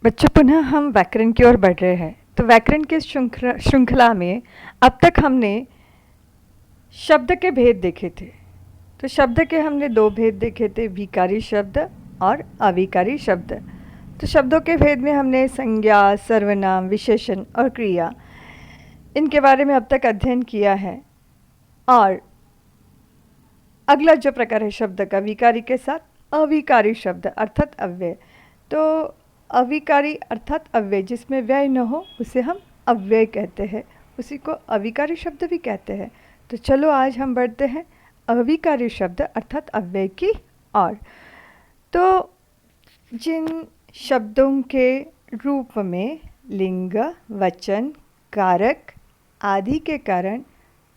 बच्चों, पुनः हम व्याकरण की ओर बढ़ रहे हैं। तो व्याकरण के श्रृंखला में अब तक हमने शब्द के भेद देखे थे। तो शब्द के हमने दो भेद देखे थे, विकारी शब्द और अविकारी शब्द। तो शब्दों के भेद में हमने संज्ञा, सर्वनाम, विशेषण और क्रिया, इनके बारे में अब तक अध्ययन किया है। और अगला जो प्रकार है शब्द का, विकारी के साथ अविकारी शब्द अर्थात अव्यय। तो अविकारी अर्थात अव्यय, जिसमें व्यय न हो उसे हम अव्यय कहते हैं, उसी को अविकारी शब्द भी कहते हैं। तो चलो आज हम बढ़ते हैं अविकारी शब्द अर्थात अव्यय की ओर। तो जिन शब्दों के रूप में लिंग, वचन, कारक आदि के कारण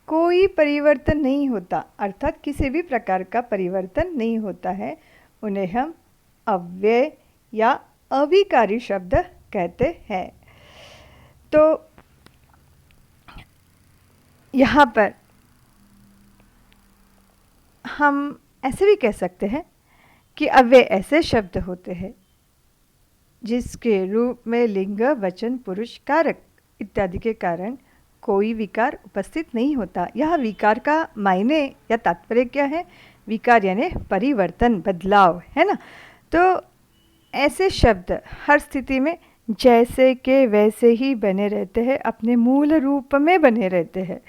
कोई परिवर्तन नहीं होता, अर्थात किसी भी प्रकार का परिवर्तन नहीं होता है, उन्हें हम अव्यय या अविकारी शब्द कहते हैं। तो यहाँ पर हम ऐसे भी कह सकते हैं कि अव्यय ऐसे शब्द होते हैं जिसके रूप में लिंग, वचन, पुरुष, कारक इत्यादि के कारण कोई विकार उपस्थित नहीं होता। यह विकार का मायने या तात्पर्य क्या है? विकार यानी परिवर्तन, बदलाव, है ना। तो ऐसे शब्द हर स्थिति में जैसे के वैसे ही बने रहते हैं, अपने मूल रूप में बने रहते हैं।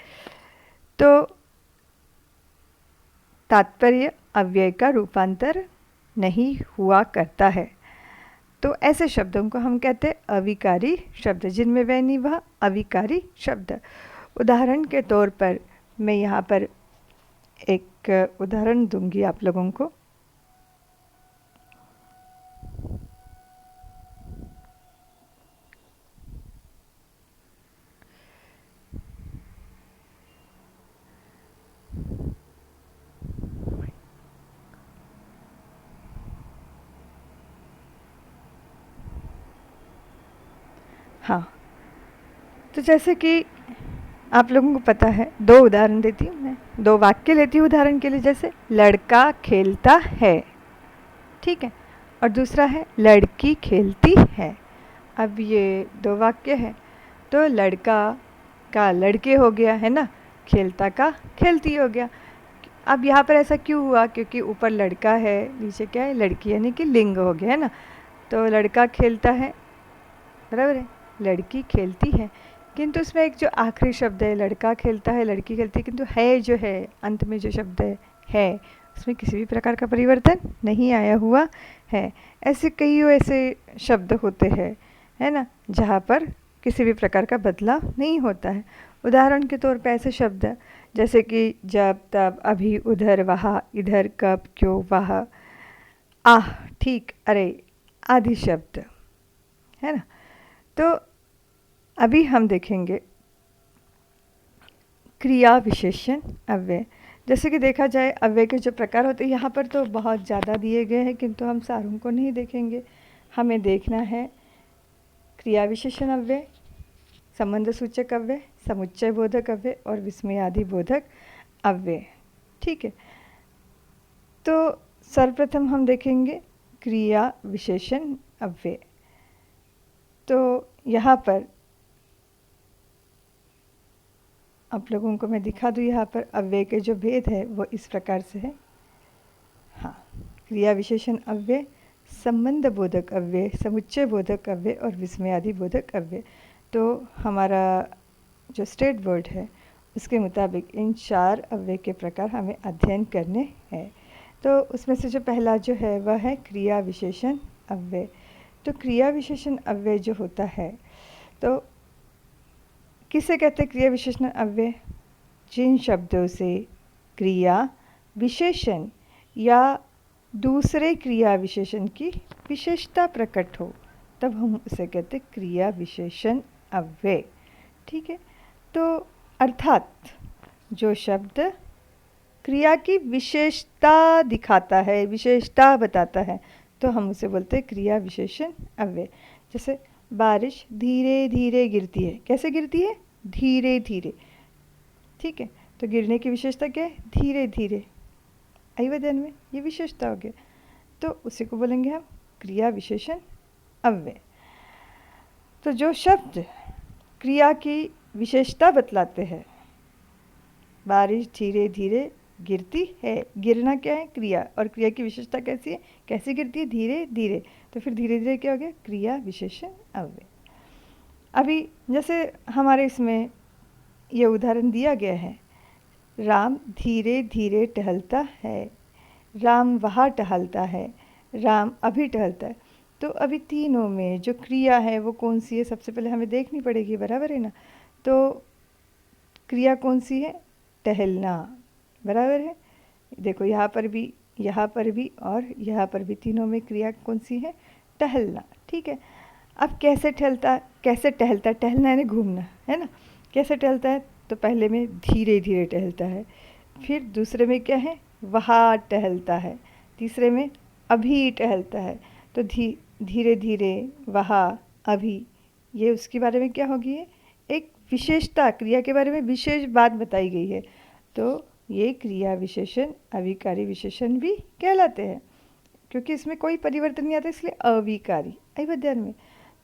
तो तात्पर्य अव्यय का रूपांतर नहीं हुआ करता है। तो ऐसे शब्दों को हम कहते हैं अविकारी शब्द, जिनमें वह नहीं वह अविकारी शब्द। उदाहरण के तौर पर मैं यहाँ पर एक उदाहरण दूंगी आप लोगों को। हाँ, तो जैसे कि आप लोगों को पता है, दो उदाहरण देती हूँ मैं, दो वाक्य लेती हूँ उदाहरण के लिए। जैसे लड़का खेलता है, ठीक है, और दूसरा है लड़की खेलती है। अब ये दो वाक्य है, तो लड़का का लड़के हो गया, है ना, खेलता का खेलती हो गया। अब यहाँ पर ऐसा क्यों हुआ? क्योंकि ऊपर लड़का है, नीचे क्या है? लड़की, यानी कि लिंग हो गया, है ना। तो लड़का खेलता है, बराबर है, लड़की खेलती है, किंतु उसमें एक जो आखिरी शब्द है, लड़का खेलता है, लड़की खेलती है, किंतु है जो है अंत में जो शब्द है उसमें किसी भी प्रकार का परिवर्तन नहीं आया हुआ है। ऐसे कई ऐसे शब्द होते हैं, है ना, जहाँ पर किसी भी प्रकार का बदलाव नहीं होता है। उदाहरण के तौर पे ऐसे शब्द जैसे कि जब, तब, अभी, उधर, वहाँ, इधर, कब, क्यों, वह, आह, ठीक, अरे आदि शब्द, है ना। तो अभी हम देखेंगे क्रिया विशेषण अव्यय। जैसे कि देखा जाए अव्यय के जो प्रकार होते हैं, यहाँ पर तो बहुत ज़्यादा दिए गए हैं, किंतु हम सारों को नहीं देखेंगे। हमें देखना है क्रिया विशेषण अव्यय, संबंध सूचक अव्यय, समुच्चय बोधक अव्यय और विस्मयादि बोधक अव्यय, ठीक है। तो सर्वप्रथम हम देखेंगे क्रिया विशेषण अव्यय। तो यहाँ पर आप लोगों को मैं दिखा दूँ, यहाँ पर अव्यय के जो भेद है वो इस प्रकार से है। हाँ, क्रिया विशेषण अव्यय, संबंध बोधक अव्यय, समुच्चय बोधक अव्यय और विस्मयादि बोधक अव्यय। तो हमारा जो स्टेट बोर्ड है उसके मुताबिक इन चार अव्यय के प्रकार हमें अध्ययन करने हैं। तो उसमें से जो पहला जो है वह है क्रिया विशेषण अव्यय। तो क्रिया विशेषण अव्यय जो होता है, तो किसे कहते हैं क्रिया विशेषण अव्यय? जिन शब्दों से क्रिया विशेषण या दूसरे क्रिया विशेषण की विशेषता प्रकट हो, तब हम उसे कहते हैं क्रिया विशेषण अव्यय, ठीक है। तो अर्थात जो शब्द क्रिया की विशेषता दिखाता है, विशेषता बताता है, तो हम उसे बोलते हैं क्रिया विशेषण अव्यय। जैसे बारिश धीरे धीरे गिरती है, कैसे गिरती है? धीरे धीरे, ठीक है। तो गिरने की विशेषता क्या है? धीरे धीरे, आई वजन में, ये विशेषता हो गया, तो उसी को बोलेंगे हम क्रिया विशेषण अव्यय। तो जो शब्द क्रिया की विशेषता बतलाते हैं, बारिश धीरे धीरे गिरती है, गिरना क्या है? क्रिया, और क्रिया की विशेषता कैसी है? कैसे गिरती है? धीरे धीरे। तो फिर धीरे धीरे क्या हो गया? क्रिया विशेषण अव्यय। अभी जैसे हमारे इसमें ये उदाहरण दिया गया है, राम धीरे धीरे टहलता है, राम वहाँ टहलता है, राम अभी टहलता है। तो अभी तीनों में जो क्रिया है वो कौन सी है? सबसे पहले हमें देखनी पड़ेगी, बराबर है ना? तो क्रिया कौन सी है? टहलना, बराबर है। देखो यहाँ पर भी, यहाँ पर भी और यहाँ पर भी, तीनों में क्रिया कौन सी है? टहलना, ठीक है। अब कैसे टहलता? कैसे टहलता? टहलना यानी घूमना, है ना? कैसे टहलता है? तो पहले में धीरे धीरे टहलता है, फिर दूसरे में क्या है? वहाँ टहलता है, तीसरे में अभी टहलता है। तो धीरे धीरे, वहाँ, अभी, ये उसके बारे में क्या होगी? है एक विशेषता, क्रिया के बारे में विशेष बात बताई गई है। तो ये क्रिया विशेषण अविकारी विशेषण भी कहलाते हैं, क्योंकि इसमें कोई परिवर्तन नहीं आता, इसलिए अविकारी। आई बात ध्यान में?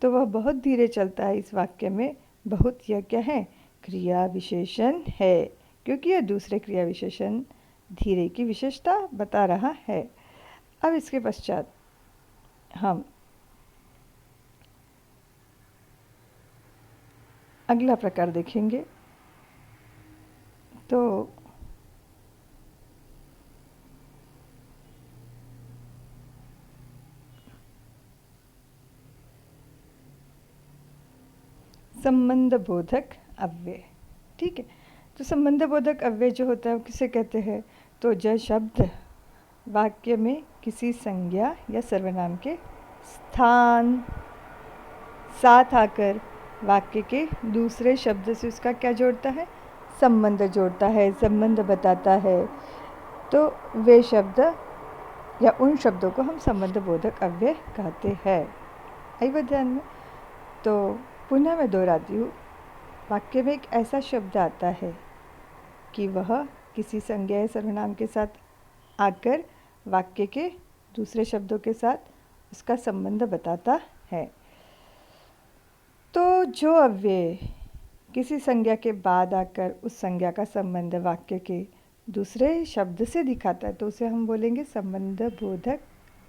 तो वह बहुत धीरे चलता है, इस वाक्य में बहुत, यह क्या है? क्रिया विशेषण है, क्योंकि यह दूसरे क्रिया विशेषण धीरे की विशेषता बता रहा है। अब इसके पश्चात हम अगला प्रकार देखेंगे। तो संबंध बोधक अव्यय, ठीक है। तो संबंध बोधक अव्यय जो होता है वो किसे कहते हैं? तो जो शब्द वाक्य में किसी संज्ञा या सर्वनाम के स्थान साथ आकर वाक्य के दूसरे शब्द से उसका क्या जोड़ता है? संबंध जोड़ता है, संबंध बताता है। तो वे शब्द या उन शब्दों को हम संबंध बोधक अव्यय कहते हैं। आई बात ध्यान में? तो पुनः मैं दोहराती हूँ, वाक्य में एक ऐसा शब्द आता है कि वह किसी संज्ञा या सर्वनाम के साथ आकर वाक्य के दूसरे शब्दों के साथ उसका संबंध बताता है। तो जो अव्यय किसी संज्ञा के बाद आकर उस संज्ञा का संबंध वाक्य के दूसरे शब्द से दिखाता है, तो उसे हम बोलेंगे संबंध बोधक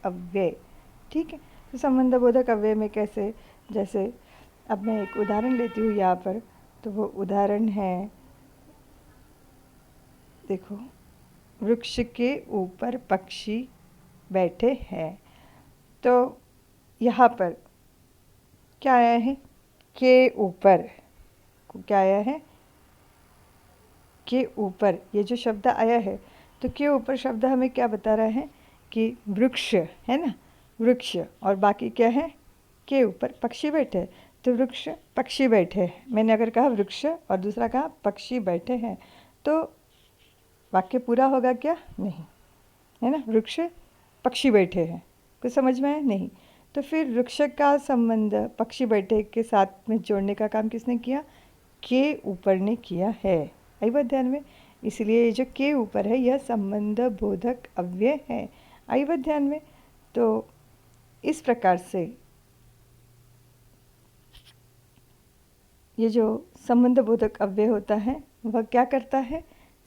अव्यय, ठीक है। तो संबंध बोधक अव्यय में कैसे? जैसे अब मैं एक उदाहरण लेती हूँ यहाँ पर। तो वो उदाहरण है, देखो, वृक्ष के ऊपर पक्षी बैठे हैं। तो यहाँ पर क्या आया है? के ऊपर। क्या आया है? के ऊपर। ये जो शब्द आया है, तो के ऊपर शब्द हमें क्या बता रहा है? कि वृक्ष है ना, वृक्ष, और बाकी क्या है? के ऊपर पक्षी बैठे। तो वृक्ष, पक्षी बैठे। मैंने अगर कहा वृक्ष और दूसरा कहा पक्षी बैठे हैं, तो वाक्य पूरा होगा क्या? नहीं, है ना। वृक्ष, पक्षी बैठे हैं, कुछ समझ में आया? नहीं। तो फिर वृक्ष का संबंध पक्षी बैठे के साथ में जोड़ने का काम किसने किया? के ऊपर ने किया है। आई बात ध्यान में? इसलिए ये जो के ऊपर है यह संबंध बोधक अव्यय है। आई बात ध्यान में? तो इस प्रकार से ये जो संबंध बोधक अव्यय होता है वह क्या करता है?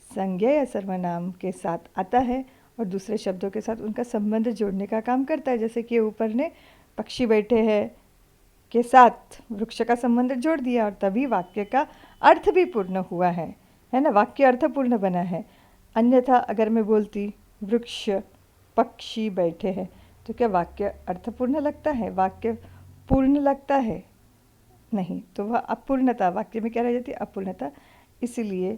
संज्ञा या सर्वनाम के साथ आता है और दूसरे शब्दों के साथ उनका संबंध जोड़ने का काम करता है। जैसे कि ऊपर ने पक्षी बैठे हैं के साथ वृक्ष का संबंध जोड़ दिया और तभी वाक्य का अर्थ भी पूर्ण हुआ है ना, वाक्य अर्थपूर्ण बना है। अन्यथा अगर मैं बोलती वृक्ष पक्षी बैठे हैं, तो क्या वाक्य अर्थपूर्ण लगता है? वाक्य पूर्ण लगता है? नहीं। तो वह अपूर्णता, वाक्य में क्या रह जाती है? अपूर्णता। इसीलिए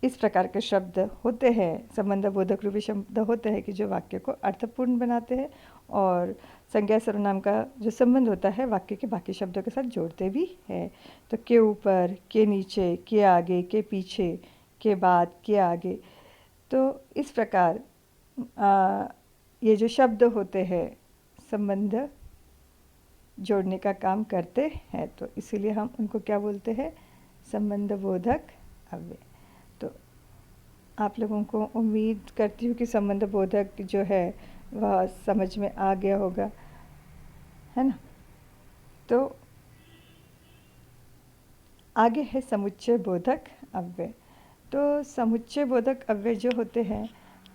इस प्रकार के शब्द होते हैं, संबंध बोधक रूपी शब्द होते हैं कि जो वाक्य को अर्थपूर्ण बनाते हैं और संज्ञा सर्वनाम का जो संबंध होता है वाक्य के बाकी शब्दों के साथ जोड़ते भी हैं। तो के ऊपर, के नीचे, के आगे, के पीछे, के बाद, के आगे। तो इस प्रकार ये जो शब्द होते हैं संबंध जोड़ने का काम करते हैं, तो इसीलिए हम उनको क्या बोलते हैं? संबंध बोधक अव्यय। तो आप लोगों को उम्मीद करती हूँ कि संबंध बोधक जो है वह समझ में आ गया होगा, है ना। तो आगे है समुच्चय बोधक अव्यय। तो समुच्चय बोधक अव्यय जो होते हैं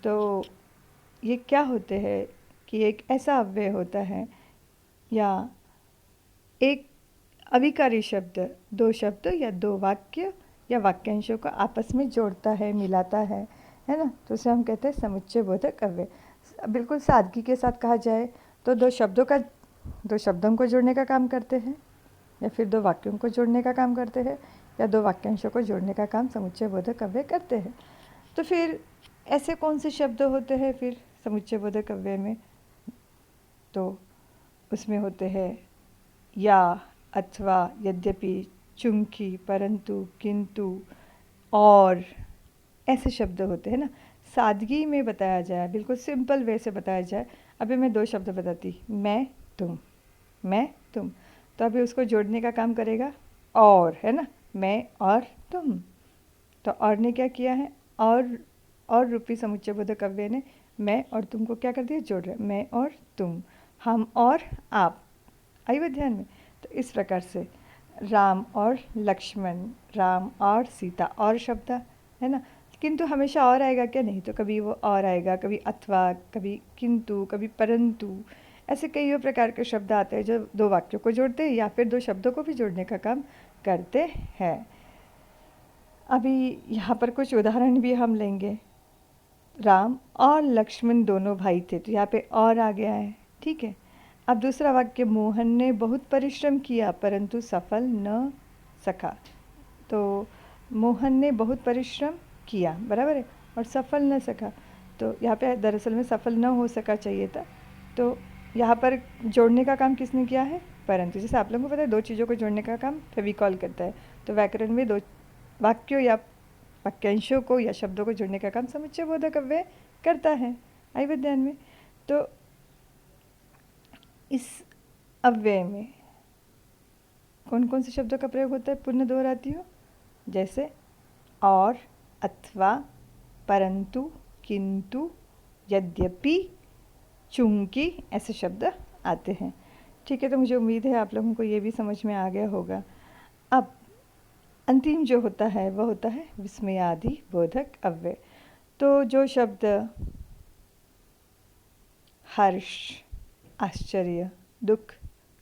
तो ये क्या होते हैं कि एक ऐसा अव्यय होता है या एक अविकारी शब्द, दो शब्द या दो वाक्य या वाक्यांशों को आपस में जोड़ता है, मिलाता है ना, तो उसे हम कहते हैं समुच्चय बोधक अव्यय। बिल्कुल सादगी के साथ कहा जाए तो दो शब्दों को जोड़ने का काम करते हैं या फिर दो वाक्यों को जोड़ने का काम करते हैं या दो वाक्यांशों को जोड़ने का काम समुच्चय बोधक अव्यय करते हैं। तो फिर ऐसे कौन से शब्द होते हैं फिर समुच्चय बोधक अव्यय में? तो उसमें होते हैं या, अथवा, यद्यपि, चूंकि, परंतु, किंतु, और, ऐसे शब्द होते हैं ना। सादगी में बताया जाए, बिल्कुल सिंपल वे से बताया जाए, अभी मैं दो शब्द बताती, मैं तुम, तो अभी उसको जोड़ने का काम करेगा और, है ना, मैं और तुम। तो और ने क्या किया है, और रूपी समुच्चय बोधक अव्यय ने मैं और तुम को क्या कर दिया, जोड़ रहे, मैं और तुम, हम और आप। आइए ध्यान में। तो इस प्रकार से राम और लक्ष्मण, राम और सीता, और शब्द है ना, किंतु हमेशा और आएगा क्या? नहीं, तो कभी वो और आएगा, कभी अथवा, कभी किंतु, कभी परंतु, ऐसे कई प्रकार के शब्द आते हैं जो दो वाक्यों को जोड़ते हैं या फिर दो शब्दों को भी जोड़ने का काम करते हैं। अभी यहाँ पर कुछ उदाहरण भी हम लेंगे। राम और लक्ष्मण दोनों भाई थे, तो यहाँ पे और आ गया है, ठीक है। अब दूसरा वाक्य, मोहन ने बहुत परिश्रम किया परंतु सफल न सका। तो मोहन ने बहुत परिश्रम किया, बराबर है, और सफल न सका। तो यहाँ पे दरअसल में सफल न हो सका चाहिए था। तो यहाँ पर जोड़ने का काम किसने किया है? परंतु। जैसे आप लोगों को पता है दो चीज़ों को जोड़ने का काम फेविकॉल करता है, तो व्याकरण में दो वाक्यों या वाक्यांशों को या शब्दों को जोड़ने का काम समुच्चय बोधक अव्यय करता है। आइए ध्यान में। तो इस अव्यय में कौन कौन से शब्दों का प्रयोग होता है? पुनः दोहराती हूँ, जैसे और, अथवा, परंतु, किंतु, यद्यपि, चूंकि, ऐसे शब्द आते हैं, ठीक है। तो मुझे उम्मीद है आप लोगों को ये भी समझ में आ गया होगा। अब अंतिम जो होता है वह होता है विस्मयादि बोधक अव्यय। तो जो शब्द हर्ष, आश्चर्य, दुख,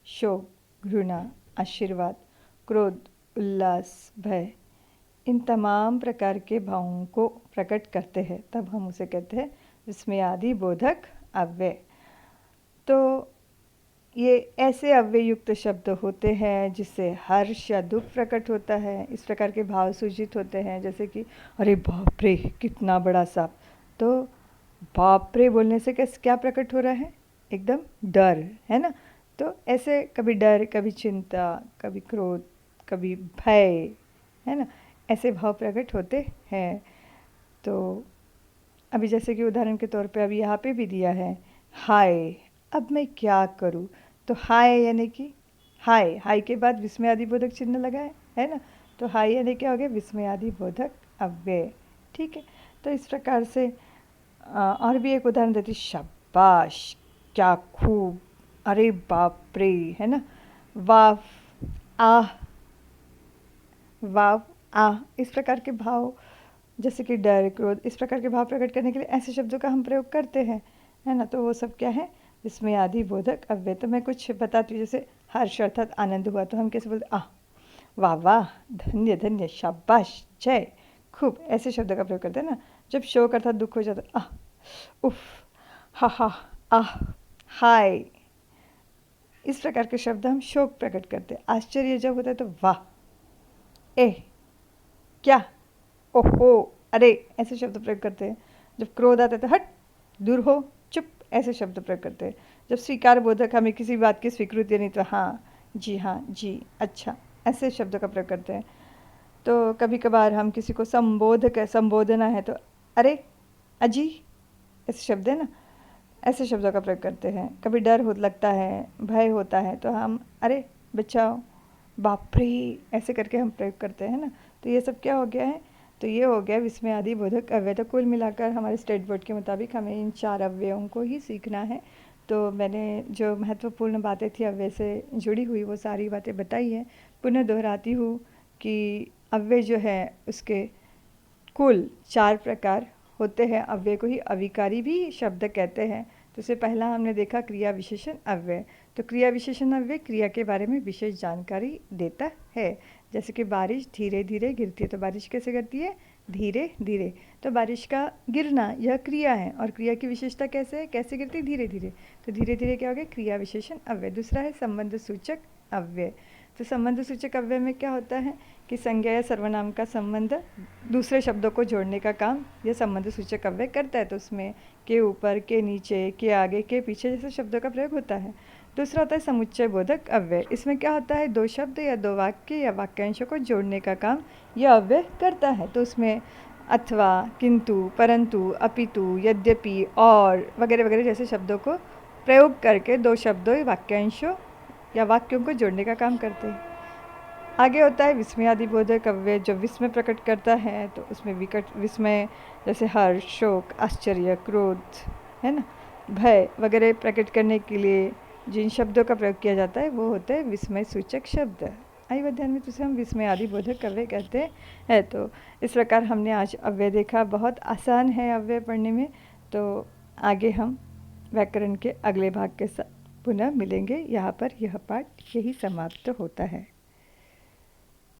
शोक, घृणा, आशीर्वाद, क्रोध, उल्लास, भय, इन तमाम प्रकार के भावों को प्रकट करते हैं, तब हम उसे कहते हैं विस्मयादि बोधक अव्यय। तो ये ऐसे अव्यय युक्त शब्द होते हैं जिससे हर्ष या दुख प्रकट होता है। इस प्रकार के भाव सूचित होते हैं, जैसे कि अरे बाप रे कितना बड़ा सांप। तो बाप रे बोलने से क्या प्रकट हो रहा है? एकदम डर, है ना। तो ऐसे कभी डर, कभी चिंता, कभी क्रोध, कभी भय, है ना, ऐसे भाव प्रकट होते हैं। तो अभी जैसे कि उदाहरण के तौर पे अभी यहाँ पे भी दिया है, हाय, अब मैं क्या करूँ। तो हाय यानी कि हाय के बाद विस्मयादि बोधक चिन्ह लगा है ना। तो हाय यानी क्या हो गया? विस्मयादि बोधक अव्यय, ठीक है। तो इस प्रकार से और भी एक उदाहरण देती, शाबाश, क्या खूब, अरे बाप रे, है ना, वाह, आह, वाह, आह, इस प्रकार के भाव, जैसे कि डर, क्रोध, इस प्रकार के भाव प्रकट करने के लिए ऐसे शब्दों का हम प्रयोग करते हैं, है ना। तो वो सब क्या है? विस्मयादि बोधक अव्यय। तो मैं कुछ बताती हूँ, जैसे हर्ष अर्थात आनंद हुआ तो हम कैसे बोलते? आह, वाह वाह, धन्य धन्य, शाबाश, जय, खूब, ऐसे शब्द का प्रयोग करते हैं ना। जब शोक अर्थात दुख हो जाता, आह, उफ, हा हा, आह, हाय, इस प्रकार के शब्द हम शोक प्रकट करते हैं। आश्चर्य जब होता है तो वाह, ए, क्या, ओहो, अरे, ऐसे शब्द प्रयोग करते हैं। जब क्रोध आता है तो हट, दूर हो, चुप, ऐसे शब्द प्रयोग करते हैं। जब स्वीकार बोधक, हमें किसी बात की स्वीकृति नहीं तो हाँ, जी, अच्छा, ऐसे शब्दों का प्रयोग करते हैं। तो कभी कभार हम किसी को संबोधना है तो अरे, अजी, ऐसे शब्द है ना, ऐसे शब्दों का प्रयोग करते हैं। कभी डर हो लगता है, भय होता है तो हम अरे बचाओ, बाप रे, ऐसे करके हम प्रयोग करते हैं ना। तो ये सब क्या हो गया है? तो ये हो गया विस्मयादि बोधक अव्यय। तो कुल मिलाकर हमारे स्टेट बोर्ड के मुताबिक हमें इन 4 अव्ययों को ही सीखना है। तो मैंने जो महत्वपूर्ण बातें थी अव्यय से जुड़ी हुई वो सारी बातें बताई हैं। पुनः दोहराती हूँ कि अव्यय जो है उसके कुल 4 प्रकार होते हैं। अव्यय को ही अविकारी भी शब्द कहते हैं। तो इससे पहला हमने देखा क्रिया विशेषण अव्यय। तो क्रिया विशेषण अव्यय क्रिया के बारे में विशेष जानकारी देता है। जैसे कि बारिश धीरे धीरे गिरती है, तो बारिश कैसे गिरती है? धीरे धीरे। तो बारिश का गिरना यह क्रिया है, और क्रिया की विशेषता कैसे है? कैसे गिरती? धीरे धीरे। तो धीरे धीरे क्या हो गया? क्रिया विशेषण अव्यय। दूसरा है संबंध सूचक अव्यय। तो संबंध सूचक अव्यय में क्या होता है कि संज्ञा या सर्वनाम का संबंध दूसरे शब्दों को जोड़ने का काम यह संबंध सूचक अव्यय करता है। तो उसमें के ऊपर, के नीचे, के आगे, के पीछे जैसे शब्दों का प्रयोग होता है। दूसरा होता है समुच्चय बोधक अव्यय। इसमें क्या होता है? 2 शब्द या 2 वाक्य या वाक्यांशों को जोड़ने का काम यह अव्यय करता है। तो उसमें अथवा, किंतु, परंतु, अपितु, यद्यपि, और वगैरह वगैरह जैसे शब्दों को प्रयोग करके 2 शब्दों या वाक्यांशों या वाक्यों को जोड़ने का काम करते हैं। आगे होता है विस्मयादि बोधक अव्यय, जो विस्मय प्रकट करता है। तो उसमें विकट विस्मय जैसे हर्ष, शोक, आश्चर्य, क्रोध, है ना, भय वगैरह प्रकट करने के लिए जिन शब्दों का प्रयोग किया जाता है वो होते हैं विस्मय सूचक शब्द। आइए अध्ययन में तुझे हम विस्मय आदि बोधक अव्यय कहते हैं। तो इस प्रकार हमने आज अव्यय देखा। बहुत आसान है अव्यय पढ़ने में। तो आगे हम व्याकरण के अगले भाग के साथ पुनः मिलेंगे। यहाँ पर यह पाठ यही समाप्त होता है।